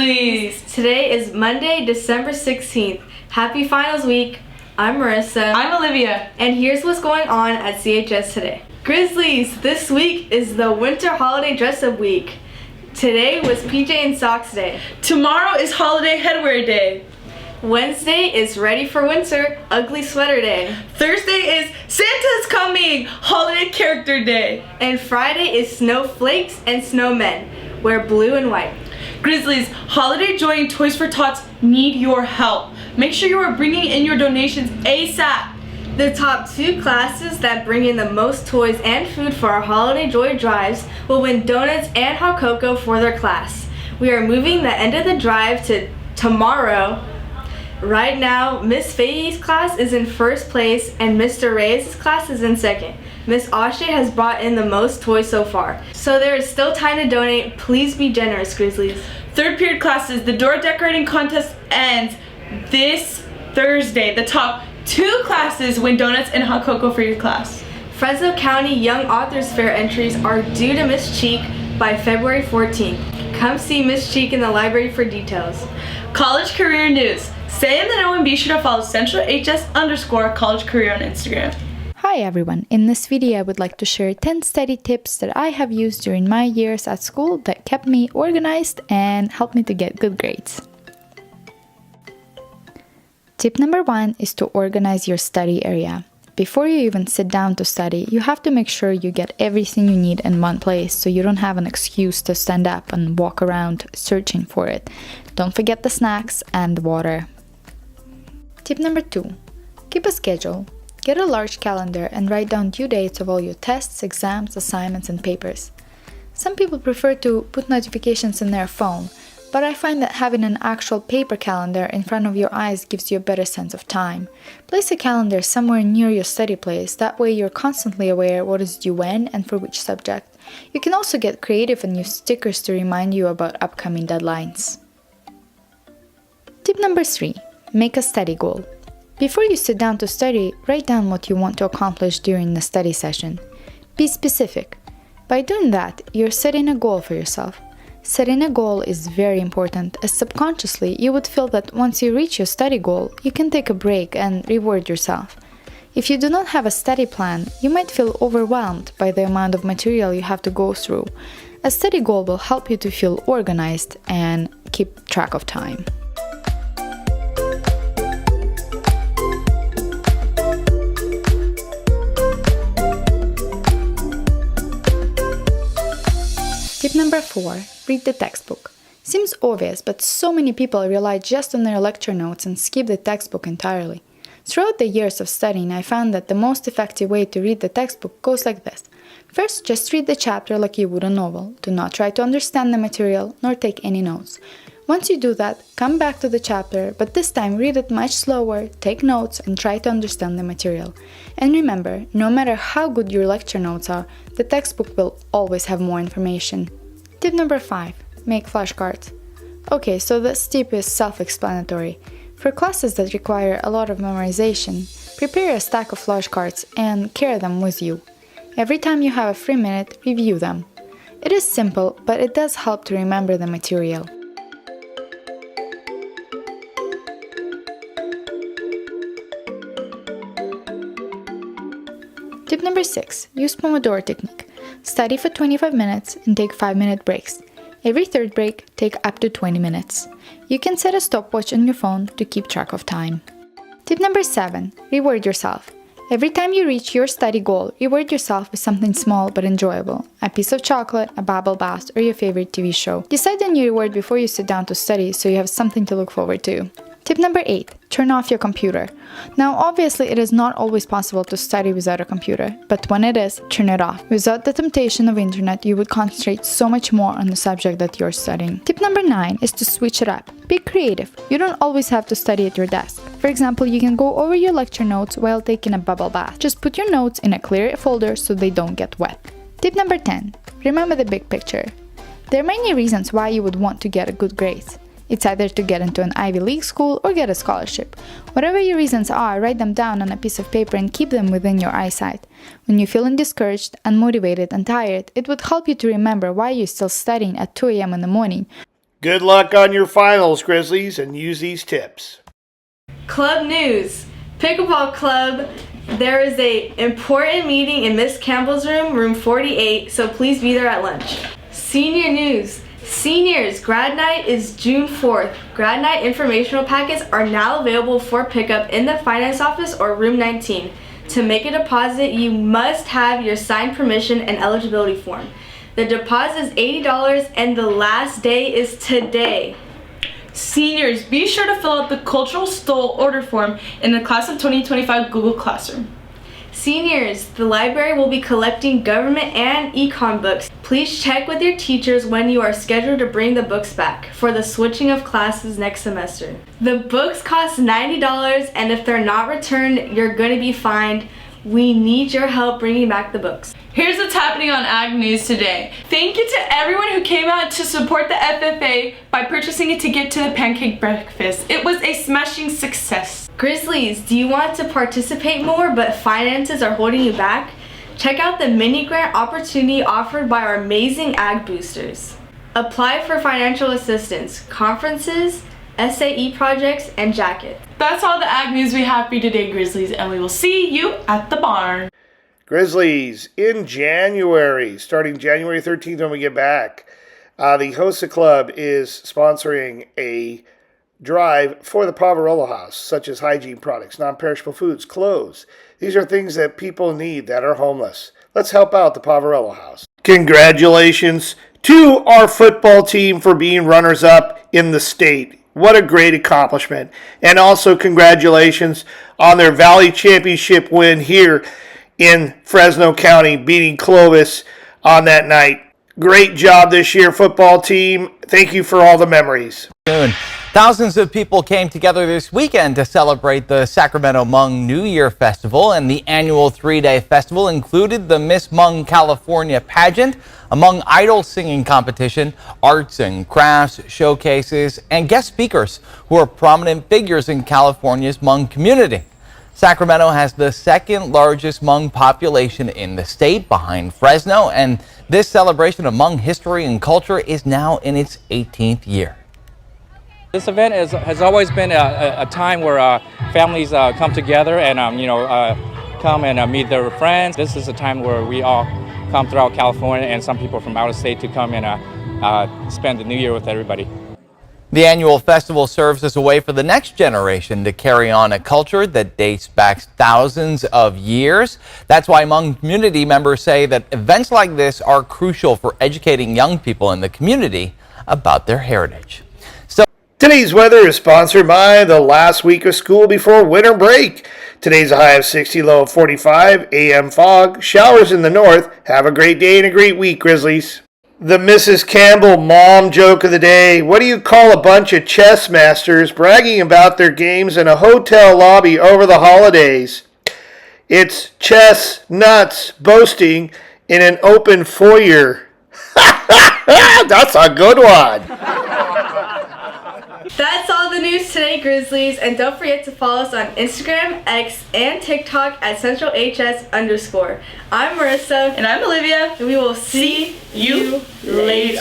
Grizzlies! Today is Monday, December 16th. Happy Finals Week. I'm Marissa. I'm Olivia. And here's what's going on at CHS today. Grizzlies, this week is the Winter Holiday Dress-Up Week. Today was PJ and Socks Day. Tomorrow is Holiday Headwear Day. Wednesday is Ready for Winter, Ugly Sweater Day. Thursday is Santa's Coming, Holiday Character Day. And Friday is Snowflakes and Snowmen. Wear blue and white. Grizzlies, Holiday Joy and Toys for Tots need your help. Make sure you are bringing in your donations ASAP. The top 2 classes that bring in the most toys and food for our Holiday Joy drives will win donuts and hot cocoa for their class. We are moving the end of the drive to tomorrow. Right now, Miss Fahey's class is in first place and Mr. Reyes' class is in second. Miss Ashe has brought in the most toys so far. So there is still time to donate. Please be generous, Grizzlies. Third period classes, the door decorating contest ends this Thursday. The top 2 classes win donuts and hot cocoa for your class. Fresno County Young Authors Fair entries are due to Miss Cheek by February 14th. Come see Miss Cheek in the library for details. College career news. Stay in the know and be sure to follow CentralHS_college career on Instagram. Hi everyone, in this video I would like to share 10 study tips that I have used during my years at school that kept me organized and helped me to get good grades. Tip number 1 is to organize your study area. Before you even sit down to study, you have to make sure you get everything you need in one place so you don't have an excuse to stand up and walk around searching for it. Don't forget the snacks and the water. Tip number 2. Keep a schedule. Get a large calendar and write down due dates of all your tests, exams, assignments, and papers. Some people prefer to put notifications in their phone, but I find that having an actual paper calendar in front of your eyes gives you a better sense of time. Place a calendar somewhere near your study place, that way you're constantly aware what is due when and for which subject. You can also get creative and use stickers to remind you about upcoming deadlines. Tip number 3. Make a study goal. Before you sit down to study, write down what you want to accomplish during the study session. Be specific. By doing that, you're setting a goal for yourself. Setting a goal is very important, as subconsciously you would feel that once you reach your study goal, you can take a break and reward yourself. If you do not have a study plan, you might feel overwhelmed by the amount of material you have to go through. A study goal will help you to feel organized and keep track of time. Tip number 4. Read the textbook. Seems obvious, but so many people rely just on their lecture notes and skip the textbook entirely. Throughout the years of studying, I found that the most effective way to read the textbook goes like this. First, just read the chapter like you would a novel. Do not try to understand the material, nor take any notes. Once you do that, come back to the chapter, but this time read it much slower, take notes, and try to understand the material. And remember, no matter how good your lecture notes are, the textbook will always have more information. Tip number 5. Make flashcards. Okay, so this tip is self-explanatory. For classes that require a lot of memorization, prepare a stack of flashcards and carry them with you. Every time you have a free minute, review them. It is simple, but it does help to remember the material. Tip number 6. Use Pomodoro technique. Study for 25 minutes and take 5-minute breaks. Every third break, take up to 20 minutes. You can set a stopwatch on your phone to keep track of time. Tip number 7. Reward yourself. Every time you reach your study goal, reward yourself with something small but enjoyable. A piece of chocolate, a bubble bath, or your favorite TV show. Decide on your reward before you sit down to study so you have something to look forward to. Tip number 8. Turn off your computer. Now, obviously, it is not always possible to study without a computer, but when it is, turn it off. Without the temptation of internet, you would concentrate so much more on the subject that you're studying. Tip number 9 is to switch it up. Be creative. You don't always have to study at your desk. For example, you can go over your lecture notes while taking a bubble bath. Just put your notes in a clear folder so they don't get wet. Tip number 10. Remember the big picture. There are many reasons why you would want to get a good grade. It's either to get into an Ivy League school or get a scholarship. Whatever your reasons are, write them down on a piece of paper and keep them within your eyesight. When you're feeling discouraged, unmotivated, and tired, it would help you to remember why you're still studying at 2 a.m. in the morning, Good luck on your finals, Grizzlies, and use these tips. Club news. Pickleball Club, there is a important meeting in Miss Campbell's room, room 48, so please be there at lunch. Senior news. Seniors, grad night is June 4th. Grad night informational packets are now available for pickup in the finance office or room 19. To make a deposit, you must have your signed permission and eligibility form. The deposit is $80 and the last day is today. Seniors, be sure to fill out the cultural stole order form in the class of 2025 Google Classroom. Seniors, the library will be collecting government and econ books. Please check with your teachers when you are scheduled to bring the books back for the switching of classes next semester. The books cost $90 and if they're not returned, you're going to be fined. We need your help bringing back the books. Here's what's happening on Ag News today. Thank you to everyone who came out to support the FFA by purchasing a ticket to the pancake breakfast. It was a smashing success. Grizzlies, do you want to participate more but finances are holding you back? Check out the mini grant opportunity offered by our amazing Ag Boosters. Apply for financial assistance, conferences, SAE projects, and jackets. That's all the Ag News we have for you today, Grizzlies, and we will see you at the barn. Grizzlies, in January, starting January 13th when we get back, the HOSA Club is sponsoring a drive for the Poverello House, such as hygiene products, non-perishable foods, clothes. These are things that people need that are homeless. Let's help out the Poverello House. Congratulations to our football team for being runners-up in the state. What a great accomplishment. And also congratulations on their Valley Championship win here in Fresno County, beating Clovis on that night. Great job this year, football team. Thank you for all the memories. Thousands of people came together this weekend to celebrate the Sacramento Hmong New Year Festival, and the annual three-day festival included the Miss Hmong California pageant, a Hmong idol singing competition, arts and crafts showcases, and guest speakers who are prominent figures in California's Hmong community. Sacramento has the second largest Hmong population in the state, behind Fresno, and this celebration of Hmong history and culture is now in its 18th year. This event has always been a time where families come together and come and meet their friends. This is a time where we all come throughout California and some people from out of state to come and spend the New Year with everybody. The annual festival serves as a way for the next generation to carry on a culture that dates back thousands of years. That's why Hmong community members say that events like this are crucial for educating young people in the community about their heritage. Today's weather is sponsored by the last week of school before winter break. Today's a high of 60, low of 45, AM fog, showers in the north. Have a great day and a great week, Grizzlies. The Mrs. Campbell mom joke of the day. What do you call a bunch of chess masters bragging about their games in a hotel lobby over the holidays? It's chess nuts boasting in an open foyer. That's a good one. That's all the news today, Grizzlies, and don't forget to follow us on Instagram, X, and TikTok at CentralHS_. I'm Marissa. And I'm Olivia. And we will see you later.